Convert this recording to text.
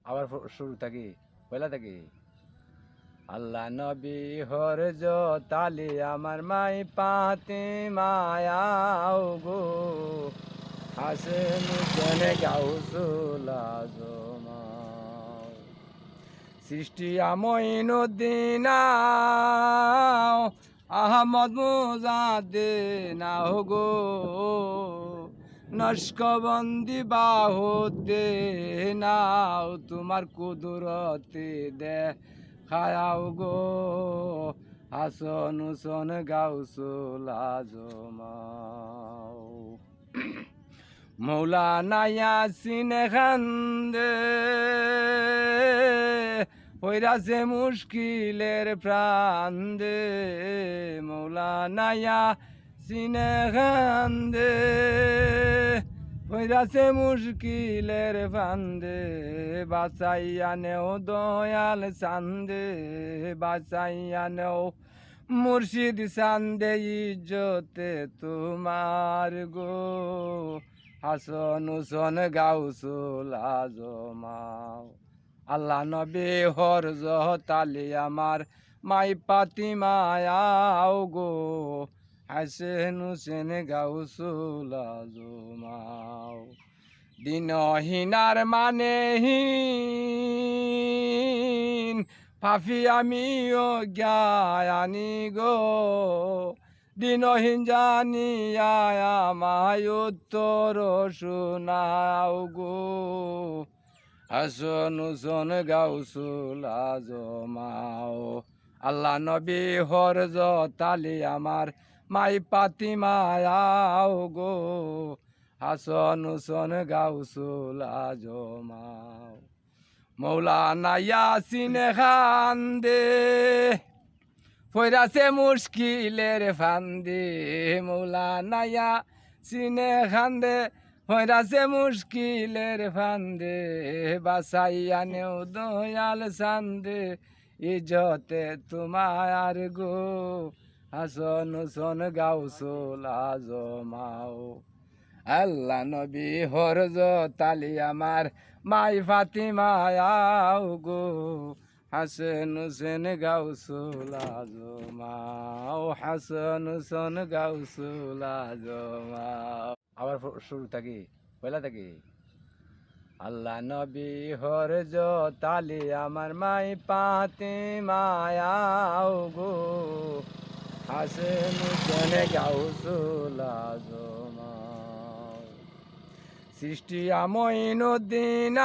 আবার শুরু থাকি পয়লা থাকি। আল্লাহ নবী হর তালি আমার মাই পাতি মায়াও গো হাসেন হুসেন গাউসুল আজম সৃষ্টি আমইনুদ্দিন আহমদ মুজাদ্দিন গো নস্কবন্দি বাহুতে নাও তোমার কুদরতি দে খায়াও গো হাসন হুসন গাউসুল আজম মৌলানা ইয়াসিন খান্দে হইরাছে মুশকিলের প্রাণ দে মৌলানা ইয়াসিন খান্দে হইরাছে মুশকিলের ফান্দে বাঁচাইয়া নেও দয়াল চান্দে বাঁচাইয়া নেও মুর্শিদ চান্দে ইজ্জতে তোমার গো হাসন হুসন গাউসুল আজম আল্লাহ নবী হরজ তালি আমার মাই পাতি মায়াও গো হাসেন হুসেন গাউসুল আজম দিনহীনার মানে হীন পাফি আমিও জ্ঞানী গো দিনহীন জানিয়া আমায় উত্তর শোনাও গো হাসন হুসন গাউসুল আজম আল্লাহ নবী হরজ তালি আমার মাই পাতি মায়াও গো হাসন হুসন গাউসুল আজম মৌলানা ইয়াসিন খান্দে ফইরাছে মুশকিলের ফান্দে মৌলানা ইয়াসিন খান্দে ফইরাছে মুশকিলের ফান্দে বাসাইয়া নেও দয়াল চান্দে ইজ্জতে তোমার গো হাসন হুসন গাউসুল আজম আল্লাহ নবী হরজ তালি আমার মাই ফাতিমায়াও গো হাসন হুসেন গাউসুল আজম হাসন হুসেন গাউসুল আজম আবার শুরু থাকি পয়লা থাকি। আল্লাহ নবী হরজ তালি আমার মাই পাতি মায়াও গো হাসেন হুসেন গাউসুল আজম সৃষ্টি আমইনুদ্দিন